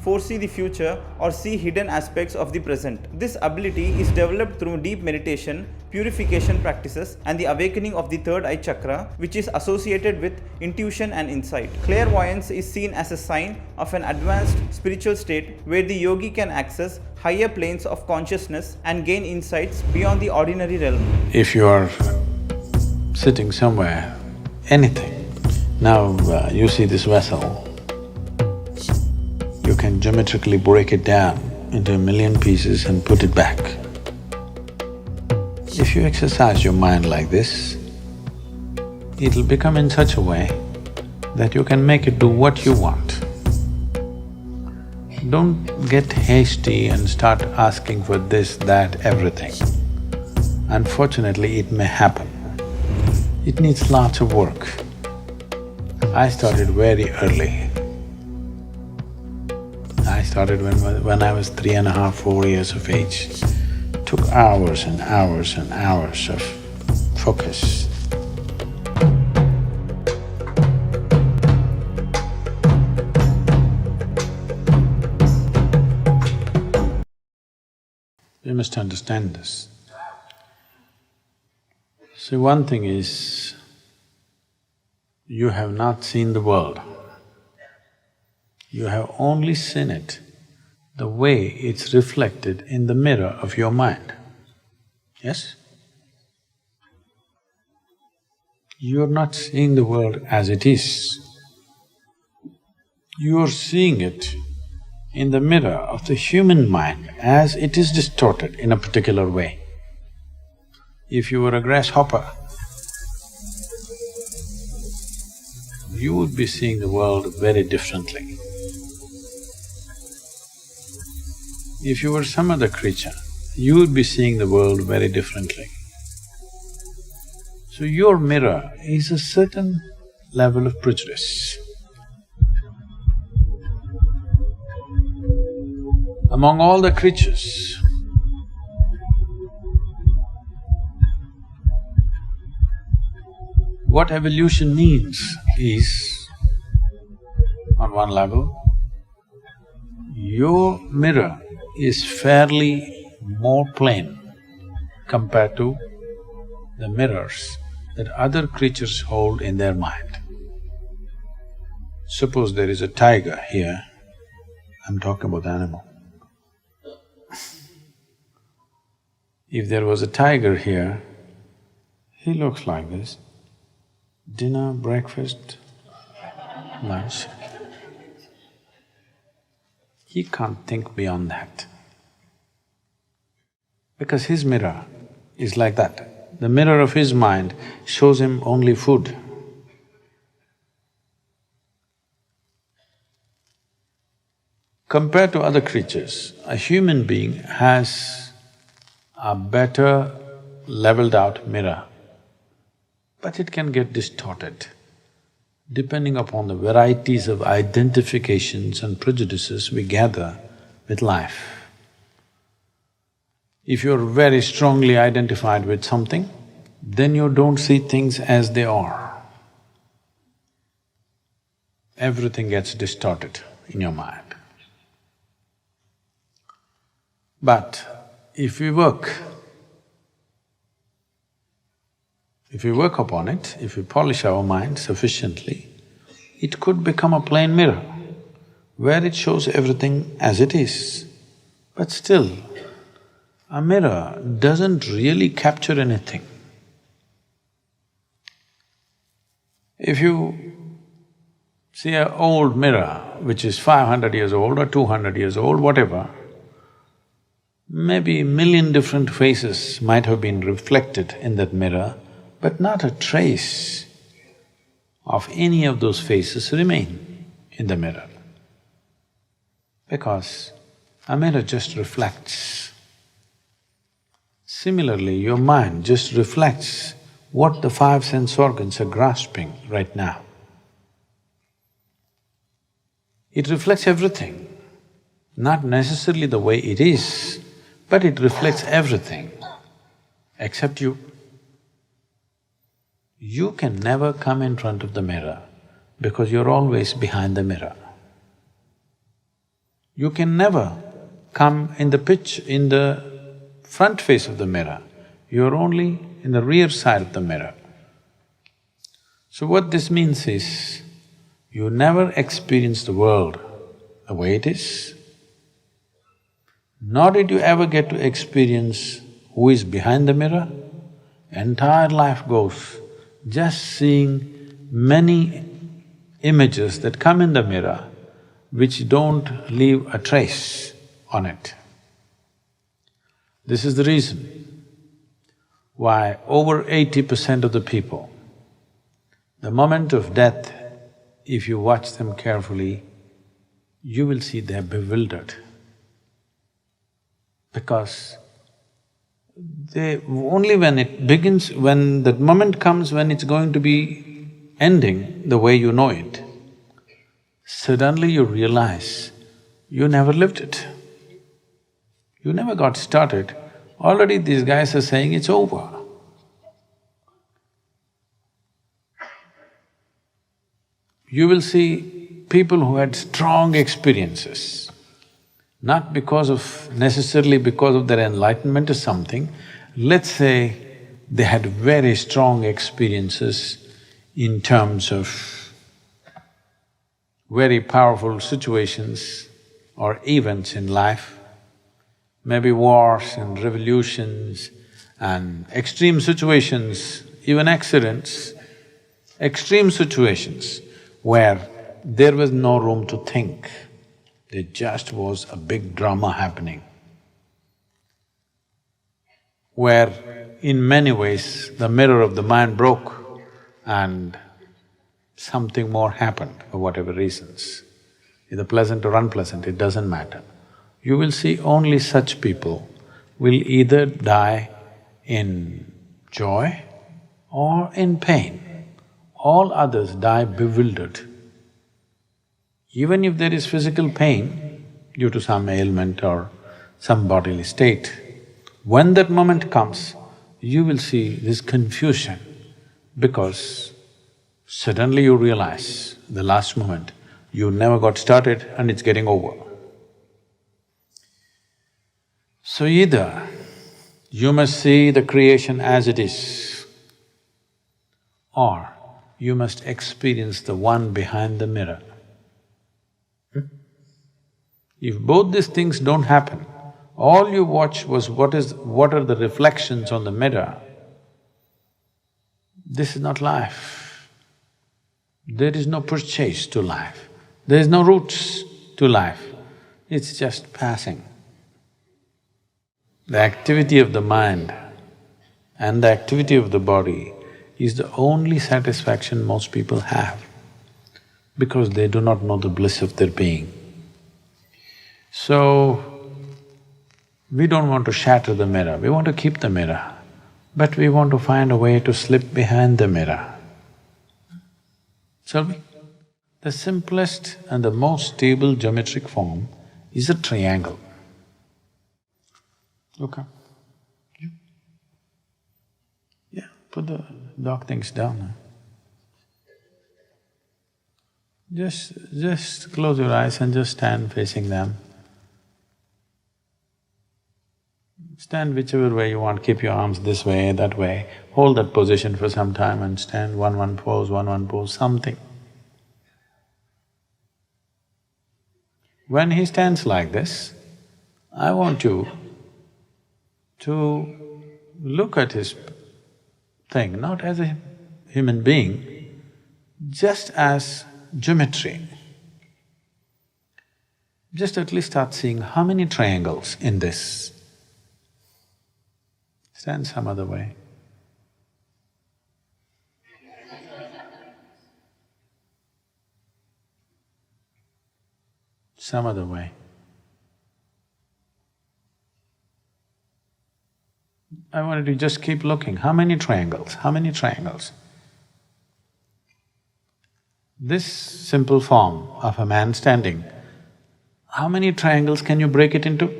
foresee the future, or see hidden aspects of the present. This ability is developed through deep meditation, purification practices, and the awakening of the third eye chakra, which is associated with intuition and insight. Clairvoyance is seen as a sign of an advanced spiritual state where the yogi can access higher planes of consciousness and gain insights beyond the ordinary realm. If you are sitting somewhere, anything, now you see this vessel, you can geometrically break it down into a million pieces and put it back. If you exercise your mind like this, it'll become in such a way that you can make it do what you want. Don't get hasty and start asking for this, that, everything. Unfortunately, it may happen. It needs lots of work. I started very early. I started when I was 3.5, 4 years of age. Took hours and hours and hours of focus. You must understand this. See, one thing is, you have not seen the world. You have only seen it the way it's reflected in the mirror of your mind. Yes? You're not seeing the world as it is. You're seeing it in the mirror of the human mind as it is distorted in a particular way. If you were a grasshopper, you would be seeing the world very differently. If you were some other creature, you would be seeing the world very differently. So your mirror is a certain level of prejudice. Among all the creatures, what evolution means is, on one level, your mirror is fairly more plain compared to the mirrors that other creatures hold in their mind. Suppose there is a tiger here, I'm talking about the animal. If there was a tiger here, he looks like this. Dinner, breakfast, lunch. He can't think beyond that. Because his mirror is like that. The mirror of his mind shows him only food. Compared to other creatures, a human being has a better leveled out mirror, but it can get distorted depending upon the varieties of identifications and prejudices we gather with life. If you're very strongly identified with something, then you don't see things as they are. Everything gets distorted in your mind. But if we work upon it, if we polish our mind sufficiently, it could become a plain mirror where it shows everything as it is. But still, a mirror doesn't really capture anything. If you see an old mirror which is 500 years old or 200 years old, whatever, maybe 1,000,000 different faces might have been reflected in that mirror, but not a trace of any of those faces remain in the mirror. Because a mirror just reflects. Similarly, your mind just reflects what the five sense organs are grasping right now. It reflects everything, not necessarily the way it is, but it reflects everything except you. You can never come in front of the mirror because you're always behind the mirror. You can never come in the front face of the mirror, you're only in the rear side of the mirror. So what this means is, you never experience the world the way it is, nor did you ever get to experience who is behind the mirror. Entire life goes just seeing many images that come in the mirror which don't leave a trace on it. This is the reason why over 80% of the people, the moment of death, if you watch them carefully, you will see they're bewildered. Because only when it begins, when that moment comes when it's going to be ending the way you know it, suddenly you realize you never lived it. You never got started, already these guys are saying it's over. You will see people who had strong experiences, not necessarily because of their enlightenment or something. Let's say they had very strong experiences in terms of very powerful situations or events in life, maybe wars and revolutions and extreme situations, even accidents, extreme situations where there was no room to think. There just was a big drama happening, where in many ways the mirror of the mind broke and something more happened for whatever reasons. Either pleasant or unpleasant, it doesn't matter. You will see only such people will either die in joy or in pain. All others die bewildered. Even if there is physical pain due to some ailment or some bodily state, when that moment comes, you will see this confusion because suddenly you realize, the last moment, you never got started and it's getting over. So either you must see the creation as it is, or you must experience the one behind the mirror. If both these things don't happen, all you watch was what are the reflections on the mirror, this is not life. There is no purchase to life, there is no roots to life, it's just passing. The activity of the mind and the activity of the body is the only satisfaction most people have, because they do not know the bliss of their being. So, we don't want to shatter the mirror, we want to keep the mirror, but we want to find a way to slip behind the mirror. Shall we? The simplest and the most stable geometric form is a triangle. Look up. Yeah, put the dog things down. Just close your eyes and just stand facing them. Stand whichever way you want, keep your arms this way, that way, hold that position for some time and stand one pose, something. When he stands like this, I want you to look at his thing not as a human being, just as geometry. Just at least start seeing how many triangles in this. Stand some other way. Some other way. I wanted to just keep looking, how many triangles, how many triangles? This simple form of a man standing, how many triangles can you break it into?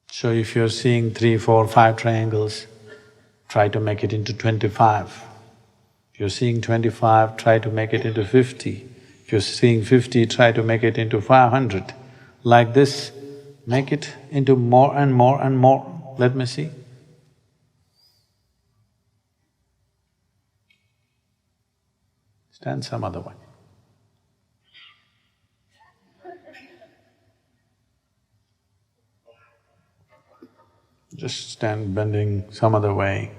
So if you're seeing 3, 4, 5 triangles, try to make it into 25. If you're seeing 25, try to make it into 50. If you're seeing 50, try to make it into 500. Like this, make it into more and more and more. Let me see. Stand some other way. Just stand bending some other way.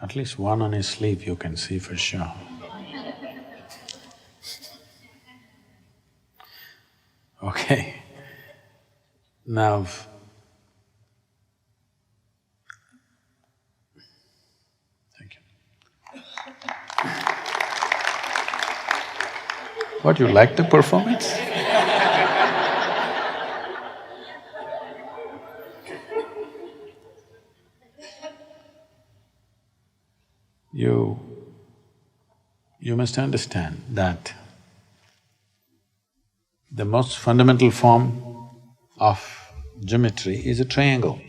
At least one on his sleeve you can see for sure. Okay. Now, thank you. What, you like the performance? You must understand that the most fundamental form of geometry is a triangle,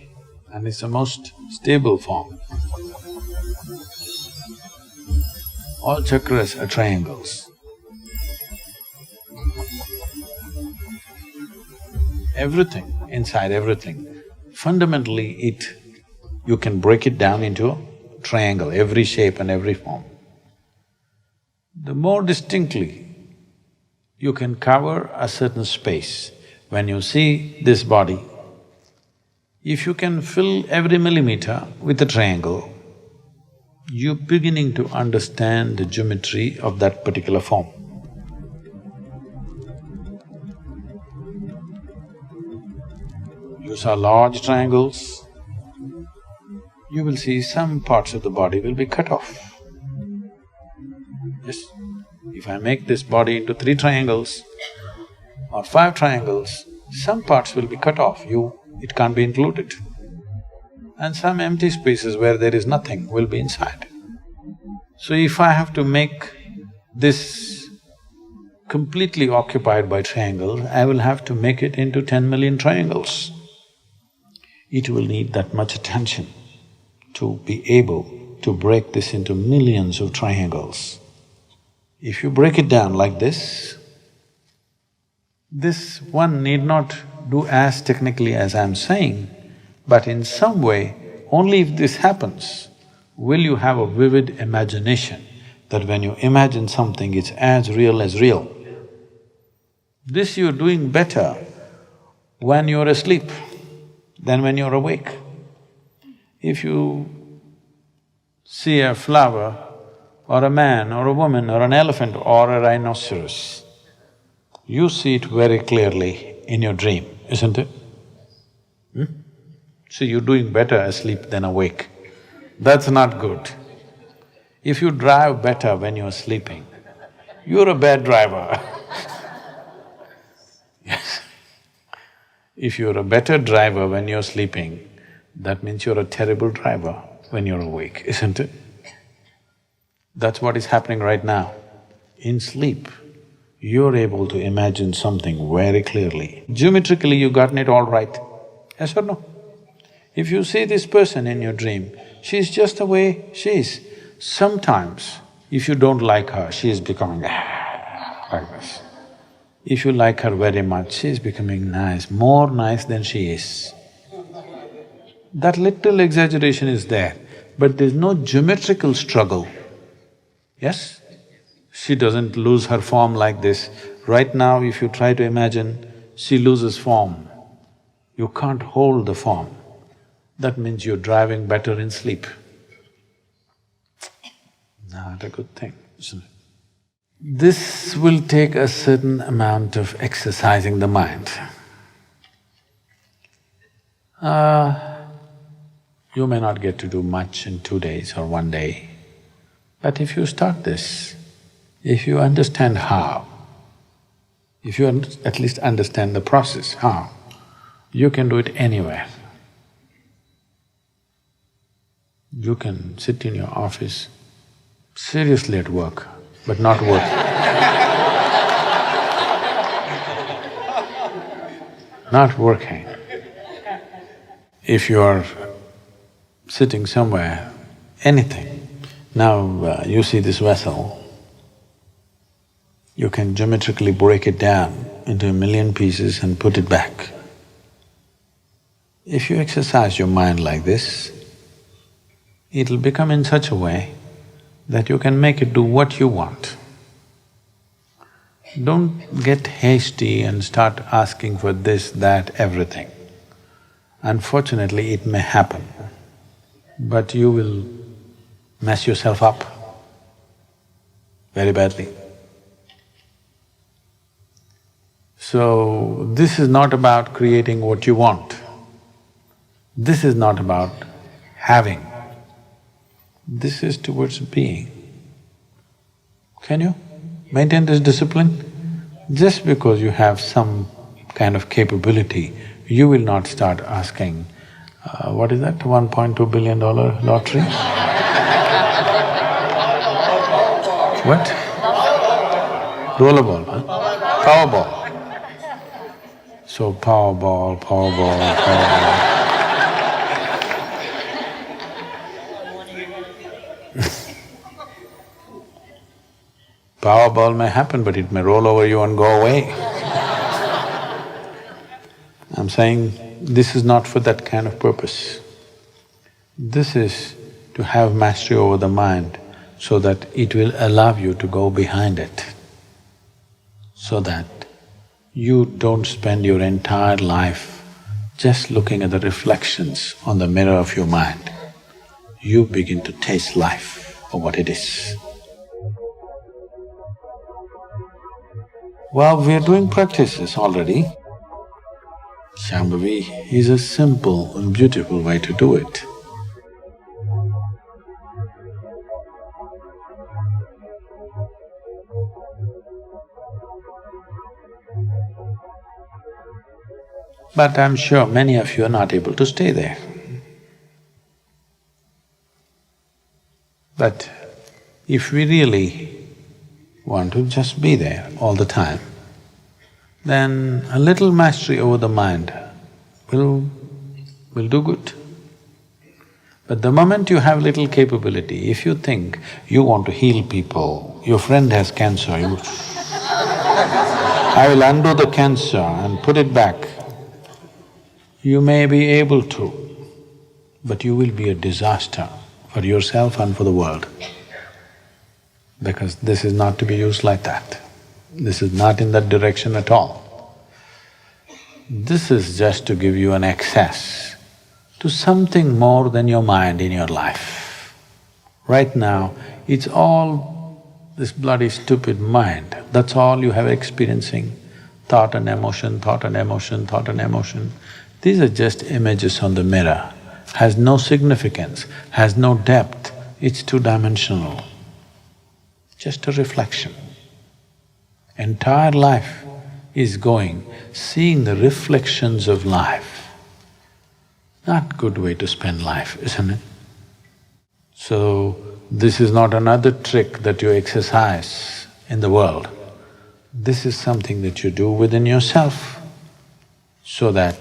and it's the most stable form. All chakras are triangles. Everything, inside everything, fundamentally you can break it down into a triangle, every shape and every form. The more distinctly you can cover a certain space, when you see this body, if you can fill every millimeter with a triangle, you're beginning to understand the geometry of that particular form. You saw large triangles, you will see some parts of the body will be cut off. Yes, if I make this body into 3 triangles or 5 triangles, some parts will be cut off, it can't be included. And some empty spaces where there is nothing will be inside. So if I have to make this completely occupied by triangles, I will have to make it into 10 million triangles. It will need that much attention to be able to break this into millions of triangles. If you break it down like this one need not do as technically as I'm saying, but in some way, only if this happens, will you have a vivid imagination that when you imagine something, it's as real as real. This you're doing better when you're asleep than when you're awake. If you see a flower or a man or a woman or an elephant or a rhinoceros, you see it very clearly in your dream, isn't it? So you're doing better asleep than awake. That's not good. If you drive better when you're sleeping, you're a bad driver. Yes. If you're a better driver when you're sleeping, that means you're a terrible driver when you're awake, isn't it? That's what is happening right now. In sleep, you're able to imagine something very clearly. Geometrically, you've gotten it all right, yes or no? If you see this person in your dream, she's just the way she is. Sometimes, if you don't like her, she is becoming like this. If you like her very much, she is becoming nice, more nice than she is. That little exaggeration is there, but there's no geometrical struggle. Yes? She doesn't lose her form like this. Right now, if you try to imagine, she loses form. You can't hold the form. That means you're driving better in sleep. Not a good thing, isn't it? This will take a certain amount of exercising the mind. You may not get to do much in 2 days or 1 day, but if you start this, if you understand how, if you at least understand the process, how, you can do it anywhere. You can sit in your office, seriously at work, but not work. Not working. If you are sitting somewhere, anything, now you see this vessel, you can geometrically break it down into a million pieces and put it back. If you exercise your mind like this, it'll become in such a way that you can make it do what you want. Don't get hasty and start asking for this, that, everything. Unfortunately, it may happen, but you will mess yourself up very badly. So, this is not about creating what you want. This is not about having. This is towards being. Can you maintain this discipline? Just because you have some kind of capability, you will not start asking, what is that, $1.2 billion lottery? What? Rollerball, huh? Powerball. So Powerball, Powerball, Powerball. Powerball may happen, but it may roll over you and go away. I'm saying this is not for that kind of purpose. This is to have mastery over the mind so that it will allow you to go behind it, so that you don't spend your entire life just looking at the reflections on the mirror of your mind. You begin to taste life for what it is. Well, we are doing practices already. Shambhavi is a simple and beautiful way to do it. But I'm sure many of you are not able to stay there. But if we really want to just be there all the time, then a little mastery over the mind will do good. But the moment you have little capability, if you think you want to heal people, your friend has cancer, you… I will undo the cancer and put it back. You may be able to, but you will be a disaster for yourself and for the world. Because this is not to be used like that. This is not in that direction at all. This is just to give you an access to something more than your mind in your life. Right now, it's all this bloody stupid mind, that's all you have experiencing. Thought and emotion, thought and emotion, thought and emotion. These are just images on the mirror, has no significance, has no depth, it's two-dimensional. Just a reflection. Entire life is going, seeing the reflections of life. Not good way to spend life, isn't it? So, this is not another trick that you exercise in the world. This is something that you do within yourself so that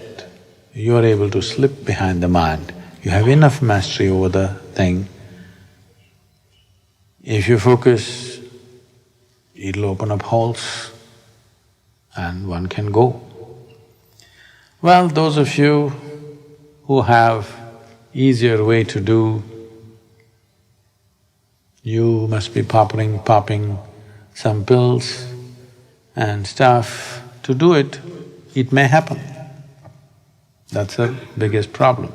you're able to slip behind the mind. You have enough mastery over the thing. If you focus, it'll open up holes and one can go. Well, those of you who have easier way to do, you must be popping some pills and stuff to do it. It may happen. That's the biggest problem.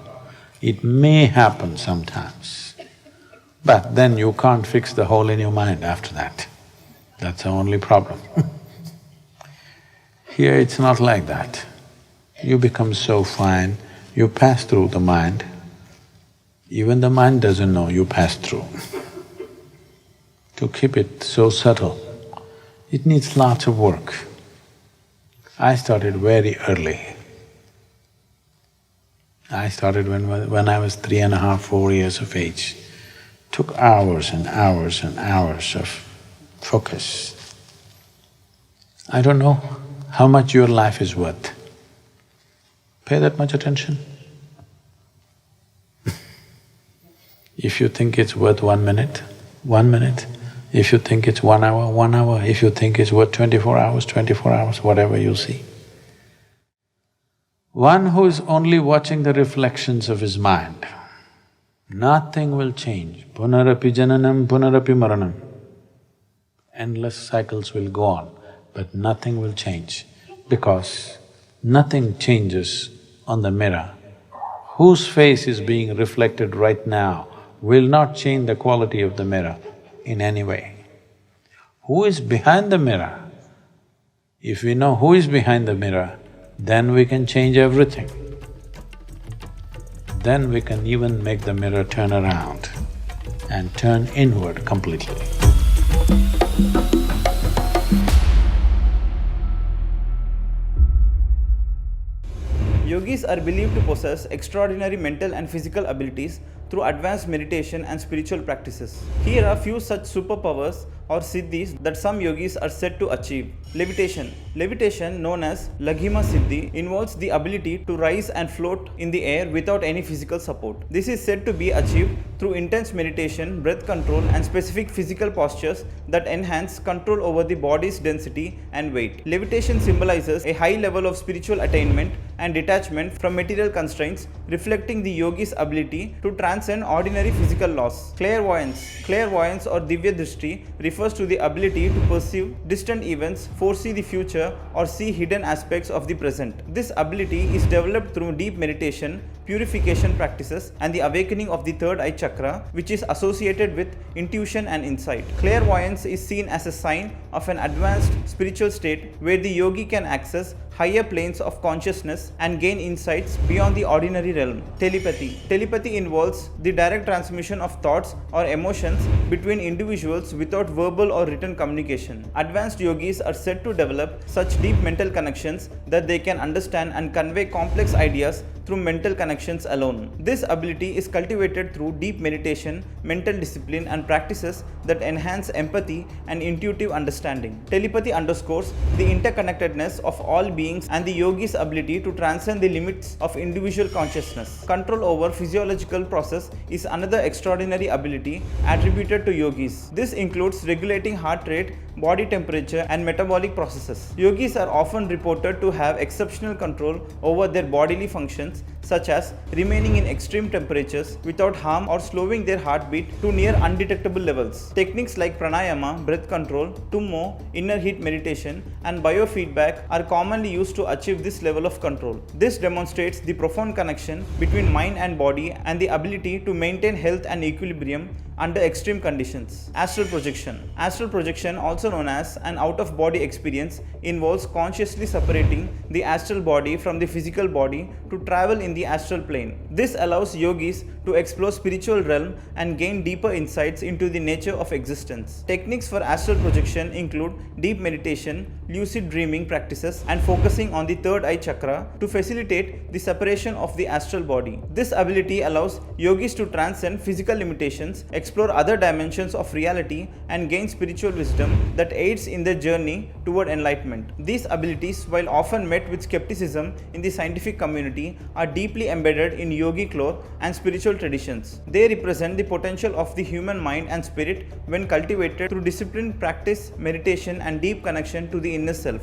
It may happen sometimes, but then you can't fix the hole in your mind after that. That's the only problem. Here it's not like that. You become so fine, you pass through the mind, even the mind doesn't know you pass through. To keep it so subtle, it needs lots of work. I started very early. I started when I was 3.5, 4 years of age. Took hours and hours and hours of focus. I don't know how much your life is worth. Pay that much attention. If you think it's worth 1 minute, 1 minute. If you think it's 1 hour, 1 hour. If you think it's worth 24 hours, 24 hours, whatever you'll see. One who is only watching the reflections of his mind, nothing will change. Punarapi jananam, punarapi maranam. Endless cycles will go on, but nothing will change because nothing changes on the mirror. Whose face is being reflected right now will not change the quality of the mirror in any way. Who is behind the mirror? If we know who is behind the mirror, then we can change everything. Then we can even make the mirror turn around and turn inward completely. Yogis are believed to possess extraordinary mental and physical abilities through advanced meditation and spiritual practices. Here are few such superpowers or siddhis that some yogis are said to achieve. Levitation. Levitation, known as Laghima Siddhi, involves the ability to rise and float in the air without any physical support. This is said to be achieved through intense meditation, breath control and specific physical postures that enhance control over the body's density and weight. Levitation symbolizes a high level of spiritual attainment and detachment from material constraints, reflecting the yogi's ability to transcend ordinary physical laws. Clairvoyance. Clairvoyance or Divya Drishti refers to the ability to perceive distant events, foresee the future, or see hidden aspects of the present. This ability is developed through deep meditation, purification practices, and the awakening of the third eye chakra, which is associated with intuition and insight. Clairvoyance is seen as a sign of an advanced spiritual state where the yogi can access higher planes of consciousness and gain insights beyond the ordinary realm. Telepathy. Telepathy involves the direct transmission of thoughts or emotions between individuals without verbal or written communication. Advanced yogis are said to develop such deep mental connections that they can understand and convey complex ideas through mental connections alone. This ability is cultivated through deep meditation, mental discipline, and practices that enhance empathy and intuitive understanding. Telepathy underscores the interconnectedness of all beings and the yogi's ability to transcend the limits of individual consciousness. Control over physiological process is another extraordinary ability attributed to yogis. This includes regulating heart rate, body temperature, and metabolic processes. Yogis are often reported to have exceptional control over their bodily functions, such as remaining in extreme temperatures without harm or slowing their heartbeat to near undetectable levels. Techniques like pranayama, breath control, tummo, inner heat meditation, and biofeedback are commonly used to achieve this level of control. This demonstrates the profound connection between mind and body and the ability to maintain health and equilibrium under extreme conditions. Astral projection. Astral projection, also known as an out-of-body experience, involves consciously separating the astral body from the physical body to travel in the astral plane. This allows yogis to explore spiritual realm and gain deeper insights into the nature of existence. Techniques for astral projection include deep meditation, lucid dreaming practices, and focusing on the third eye chakra to facilitate the separation of the astral body. This ability allows yogis to transcend physical limitations, explore other dimensions of reality, and gain spiritual wisdom that aids in their journey toward enlightenment. These abilities, while often met with skepticism in the scientific community, are deeply embedded in yogic lore and spiritual traditions. They represent the potential of the human mind and spirit when cultivated through disciplined practice, meditation, and deep connection to the inner self.